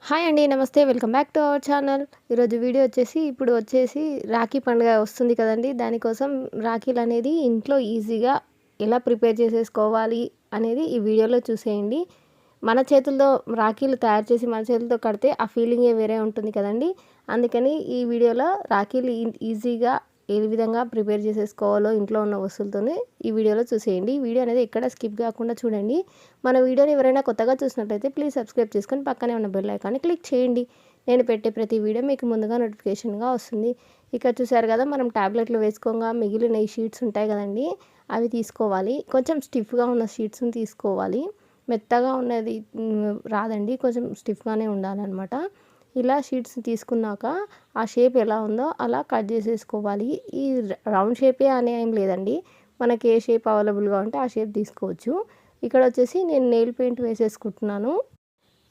Hi అండి. నమస్తే. Welcome back to our channel. ఈరోజు వీడియో వచ్చేసి రాఖీ పండుగ వస్తుంది కదండీ! దానికోసం రాఖీలనేది ఇంట్లో ఈజీగా ఎలా ప్రిపేర్ చేసేసుకోవాలి అనేది ఈ వీడియోలో చూసేయండి. మన చేతుల్లో రాఖీలు తయారు చేసి మన చేతులతో కడితే ఆ ఫీలింగే వేరే ఉంటుంది కదండీ! అందుకని ఈ వీడియోలో రాఖీలు ఈజీగా ఏ విధంగా ప్రిపేర్ చేసేసుకోవాలో ఇంట్లో ఉన్న వస్తువులతోనే ఈ వీడియోలో చూసేయండి. ఈ వీడియో అనేది ఎక్కడ స్కిప్ కాకుండా చూడండి. మన వీడియోని ఎవరైనా కొత్తగా చూసినట్లయితే ప్లీజ్ సబ్స్క్రైబ్ చేసుకొని పక్కనే ఉన్న బెల్ ఐకాన్ని క్లిక్ చేయండి. నేను పెట్టే ప్రతి వీడియో మీకు ముందుగా నోటిఫికేషన్గా వస్తుంది. ఇక్కడ చూసారు కదా, మనం టాబ్లెట్లు వేసుకోగా మిగిలిన ఈ షీట్స్ ఉంటాయి కదండి, అవి తీసుకోవాలి. కొంచెం స్టిఫ్గా ఉన్న షీట్స్ని తీసుకోవాలి. మెత్తగా ఉన్నది రాదండి, కొంచెం స్టిఫ్గానే ఉండాలన్నమాట. ఇలా షీట్స్ తీసుకున్నాక ఆ షేప్ ఎలా ఉందో అలా కట్ చేసేసుకోవాలి. ఈ రౌండ్ షేపే అనే ఏం లేదండి, మనకి ఏ షేప్ అవైలబుల్గా ఉంటే ఆ షేప్ తీసుకోవచ్చు. ఇక్కడ వచ్చేసి నేను నెయిల్ పెయింట్ వేసేసుకుంటున్నాను.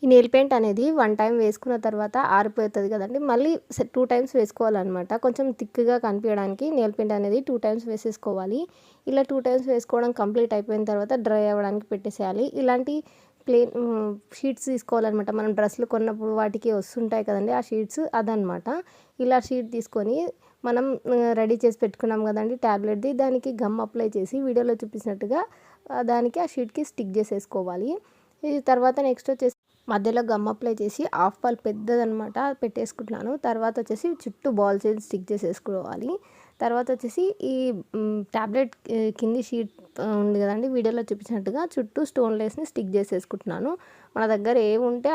ఈ నెయిల్ పెయింట్ అనేది 1 టైం వేసుకున్న తర్వాత ఆరిపోతుంది కదండి, మళ్ళీ 2 టైమ్స్ వేసుకోవాలన్నమాట. కొంచెం థిక్గా కనిపించడానికి నెయిల్ పెయింట్ అనేది 2 టైమ్స్ వేసేసుకోవాలి. ఇలా 2 టైమ్స్ వేసుకోవడం కంప్లీట్ అయిపోయిన తర్వాత డ్రై అవ్వడానికి పెట్టేసేయాలి. ఇలాంటి ప్లేన్ షీట్స్ తీసుకోవాలన్నమాట. మనం డ్రెస్సులు కొన్నప్పుడు వాటికి వస్తుంటాయి కదండి, ఆ షీట్స్ అదనమాట. ఇలా షీట్ తీసుకొని మనం రెడీ చేసి పెట్టుకున్నాం కదండి ట్యాబ్లెట్ది, దానికి గమ్ అప్లై చేసి వీడియోలో చూపించినట్టుగా దానికి ఆ షీట్కి స్టిక్ చేసేసుకోవాలి. ఈ తర్వాత నెక్స్ట్ వచ్చేసి మధ్యలో గమ్ అప్లై చేసి హాఫ్ పాల్ పెద్దదనమాట పెట్టేసుకుంటున్నాను. తర్వాత వచ్చేసి చుట్టూ బాల్స్ స్టిక్ చేసేసుకోవాలి. తర్వాత వచ్చేసి ఈ ట్యాబ్లెట్ కింది షీట్ ఉంది కదండి, వీడియోలో చూపించినట్టుగా చుట్టూ స్టోన్ లేస్ని స్టిక్ చేసేసుకుంటున్నాను. మన దగ్గర ఏవి ఉంటే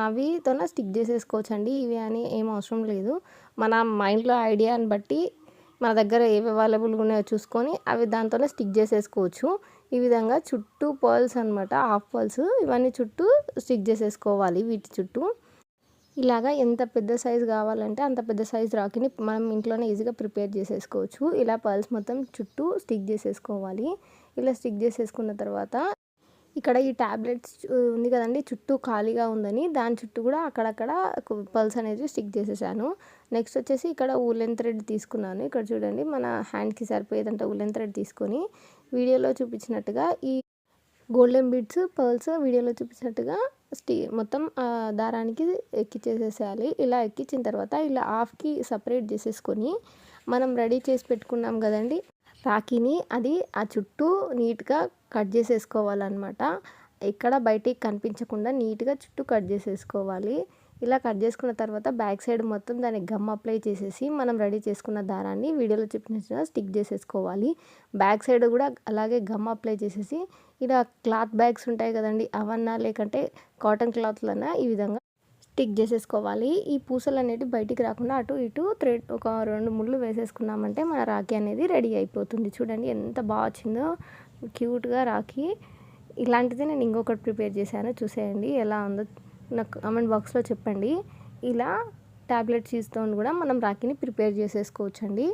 అవితోనే స్టిక్ చేసేసుకోవచ్చు అండి. ఇవి అని ఏం అవసరం లేదు. మన మైండ్లో ఐడియాని బట్టి మన దగ్గర ఏవి అవైలబుల్గా ఉన్నాయో చూసుకొని అవి దాంతోనే స్టిక్ చేసేసుకోవచ్చు. ఈ విధంగా చుట్టూ పర్ల్స్ అనమాట, హాఫ్ పర్ల్స్, ఇవన్నీ చుట్టూ స్టిక్ చేసేసుకోవాలి. వీటి చుట్టూ ఇలాగా ఎంత పెద్ద సైజు కావాలంటే అంత పెద్ద సైజు రాఖీని మనం ఇంట్లోనే ఈజీగా ప్రిపేర్ చేసేసుకోవచ్చు. ఇలా పర్ల్స్ మొత్తం చుట్టూ స్టిక్ చేసేసుకోవాలి. ఇలా స్టిక్ చేసేసుకున్న తర్వాత ఇక్కడ ఈ ట్యాబ్లెట్స్ ఉంది కదండి, చుట్టూ ఖాళీగా ఉందని దాని చుట్టూ కూడా అక్కడక్కడ పర్ల్స్ అనేది స్టిక్ చేసేసాను. నెక్స్ట్ వచ్చేసి ఇక్కడ ఊలెన్ థ్రెడ్ తీసుకున్నాను. ఇక్కడ చూడండి, మన హ్యాండ్కి సరిపోయేదంట ఊలెన్ థ్రెడ్ తీసుకొని వీడియోలో చూపించినట్టుగా ఈ గోల్డెన్ బీడ్స్ పర్ల్స్ వీడియోలో చూపించినట్టుగా మొత్తం దారానికి ఎక్కించేసేసేయాలి. ఇలా ఎక్కించిన తర్వాత ఇలా హాఫ్కి సపరేట్ చేసేసుకొని మనం రెడీ చేసి పెట్టుకున్నాం కదండి రాఖీని, అది ఆ చుట్టూ నీట్గా కట్ చేసేసుకోవాలన్నమాట. ఎక్కడ బయటికి కనిపించకుండా నీట్గా చుట్టూ కట్ చేసేసుకోవాలి. ఇలా కట్ చేసుకున్న తర్వాత బ్యాక్ సైడ్ మొత్తం దానికి గమ్ అప్లై చేసేసి మనం రెడీ చేసుకున్న దారాన్ని వీడియోలో చెప్పినట్టుగా స్టిక్ చేసేసుకోవాలి. బ్యాక్ సైడ్ కూడా అలాగే గమ్ అప్లై చేసేసి ఇలా క్లాత్ బ్యాగ్స్ ఉంటాయి కదండి, అవన్నా లేకంటే కాటన్ క్లాత్లన్నా ఈ విధంగా స్టిక్ చేసేసుకోవాలి. ఈ పూసలు అనేవి బయటికి రాకుండా అటు ఇటు థ్రెడ్ ఒక 2 ముళ్ళు వేసేసుకున్నామంటే మన రాఖీ అనేది రెడీ అయిపోతుంది. చూడండి ఎంత బాగా వచ్చిందో, క్యూట్గా రాఖీ. ఇలాంటిది నేను ఇంకొకటి ప్రిపేర్ చేశాను, చూసేయండి ఎలా ఉందో నాకు కామెంట్ బాక్స్లో చెప్పండి. ఇలా ట్యాబ్లెట్ షీట్స్తో కూడా మనం రాఖీని ప్రిపేర్ చేసేసుకోవచ్చండి.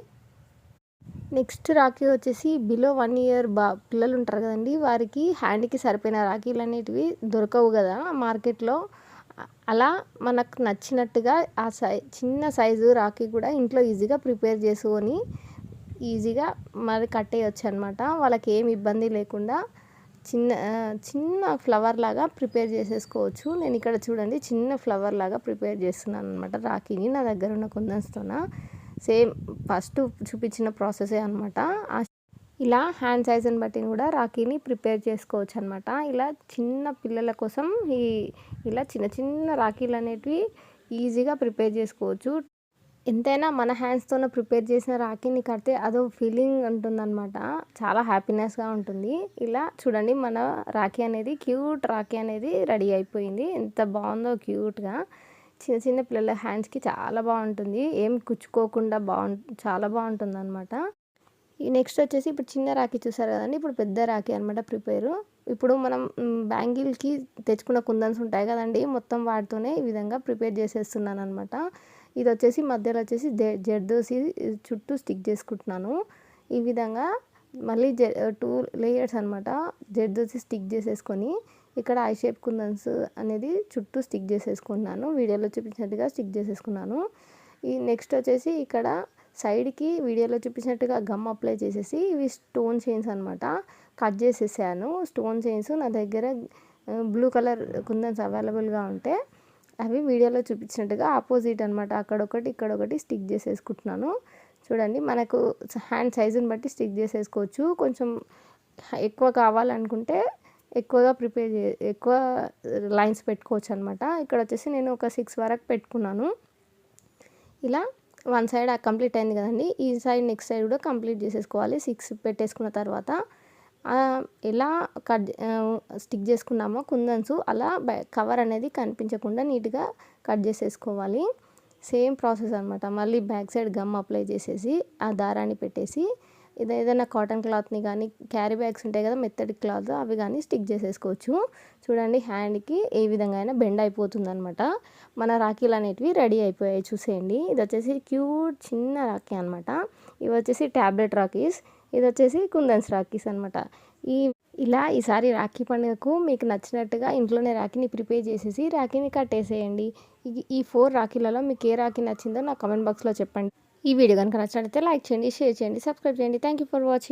నెక్స్ట్ రాఖీ వచ్చేసి బిలో 1 ఇయర్ పిల్లలు ఉంటారు కదండి, వారికి హ్యాండ్కి సరిపోయిన రాఖీలు అనేటివి దొరకవు కదా మార్కెట్లో. అలా మనకు నచ్చినట్టుగా ఆ చిన్న సైజు రాఖీ కూడా ఇంట్లో ఈజీగా ప్రిపేర్ చేసుకొని ఈజీగా మరి కట్టేయచ్చు అనమాట. వాళ్ళకి ఏమి ఇబ్బంది లేకుండా చిన్న ఫ్లవర్ లాగా ప్రిపేర్ చేసేసుకోవచ్చు. నేను ఇక్కడ చూడండి చిన్న ఫ్లవర్ లాగా ప్రిపేర్ చేస్తున్నాను అనమాట రాఖీని, నా దగ్గర ఉన్న కుందన్స్తోన. సేమ్ ఫస్ట్ చూపించిన ప్రాసెసే అనమాట. ఇలా హ్యాండ్ సైజుని బట్టి కూడా రాఖీని ప్రిపేర్ చేసుకోవచ్చు అనమాట. ఇలా చిన్న పిల్లల కోసం ఇలా చిన్న చిన్న రాఖీలు అనేటివి ఈజీగా ప్రిపేర్ చేసుకోవచ్చు. ఎంతైనా మన హ్యాండ్స్తోనే ప్రిపేర్ చేసిన రాఖీని కడితే అదో ఫీలింగ్ ఉంటుందన్నమాట, చాలా హ్యాపీనెస్గా ఉంటుంది. ఇలా చూడండి, మన రాఖీ అనేది క్యూట్ రాఖీ అనేది రెడీ అయిపోయింది. ఎంత బాగుందో క్యూట్గా, చిన్న చిన్న పిల్లల హ్యాండ్స్కి చాలా బాగుంటుంది, ఏం కుచ్చుకోకుండా చాలా బాగుంటుంది అనమాట. ఈ నెక్స్ట్ వచ్చేసి ఇప్పుడు చిన్న రాఖీ చూసారు కదండి, ఇప్పుడు పెద్ద రాఖీ అనమాట ప్రిపేరు. ఇప్పుడు మనం బ్యాంగిల్కి తెచ్చుకున్న కుందన్స్ ఉంటాయి కదండి, మొత్తం వాటితోనే ఈ విధంగా ప్రిపేర్ చేసేస్తున్నాను అనమాట. ఇది వచ్చేసి మధ్యలో వచ్చేసి జర్దోసి చుట్టూ స్టిక్ చేసుకుంటున్నాను. ఈ విధంగా మళ్ళీ 2 లేయర్స్ అనమాట జర్దోసి స్టిక్ చేసేసుకొని ఇక్కడ ఐ షేప్ కుందన్స్ అనేది చుట్టూ స్టిక్ చేసేసుకున్నాను. వీడియోలో చూపించినట్టుగా స్టిక్ చేసేసుకున్నాను. ఈ నెక్స్ట్ వచ్చేసి ఇక్కడ సైడ్కి వీడియోలో చూపించినట్టుగా గమ్ అప్లై చేసేసి ఇవి స్టోన్ చైన్స్ అనమాట కట్ చేసేసాను. స్టోన్ చైన్స్ నా దగ్గర బ్లూ కలర్ కుందన్స్ అవైలబుల్గా ఉంటే అవి వీడియోలో చూపించినట్టుగా ఆపోజిట్ అనమాట. అక్కడొకటి, ఇక్కడొకటి స్టిక్ చేసేసుకుంటున్నాను. చూడండి మనకు హ్యాండ్ సైజుని బట్టి స్టిక్ చేసేసుకోవచ్చు. కొంచెం ఎక్కువ కావాలనుకుంటే ఎక్కువ లైన్స్ పెట్టుకోవచ్చు అనమాట. ఇక్కడ వచ్చేసి నేను ఒక 6 వరకు పెట్టుకున్నాను. ఇలా వన్ సైడ్ కంప్లీట్ అయింది కదండి. ఈ సైడ్ నెక్స్ట్ సైడ్ కూడా కంప్లీట్ చేసేసుకోవాలి. 6 పెట్టేసుకున్న తర్వాత ఎలా స్టిక్ చేసుకున్నామో కుందన్స్ అలా కవర్ అనేది కనిపించకుండా నీట్గా కట్ చేసేసుకోవాలి. సేమ్ ప్రాసెస్ అనమాట. మళ్ళీ బ్యాక్ సైడ్ గమ్ అప్లై చేసేసి ఆ దారాన్ని పెట్టేసి ఏదైనా కాటన్ క్లాత్ని కానీ, క్యారీ బ్యాగ్స్ ఉంటాయి కదా మెత్తటి క్లాత్, అవి కానీ స్టిక్ చేసేసుకోవచ్చు. చూడండి హ్యాండ్కి ఏ విధంగా అయినా బెండ్ అయిపోతుంది అనమాట. మన రాఖీలు అనేటివి రెడీ అయిపోయాయి చూసేయండి. ఇది వచ్చేసి క్యూట్ చిన్న రాఖీ అనమాట. ఇవి వచ్చేసి ట్యాబ్లెట్ రాఖీస్, ఇది వచ్చేసి కుందన్స్ రాఖీస్ అనమాట. ఈసారి రాఖీ పండుగకు మీకు నచ్చినట్టుగా ఇంట్లోనే రాఖీని ప్రిపేర్ చేసేసి రాఖీని కట్టేసేయండి. ఈ 4 రాఖీలలో మీకు ఏ రాఖీ నచ్చిందో నా కామెంట్ బాక్స్లో చెప్పండి. ఈ వీడియో కనుక నచ్చినట్లయితే లైక్ చేయండి, షేర్ చేయండి, సబ్స్క్రైబ్ చేయండి. Thank you for watching.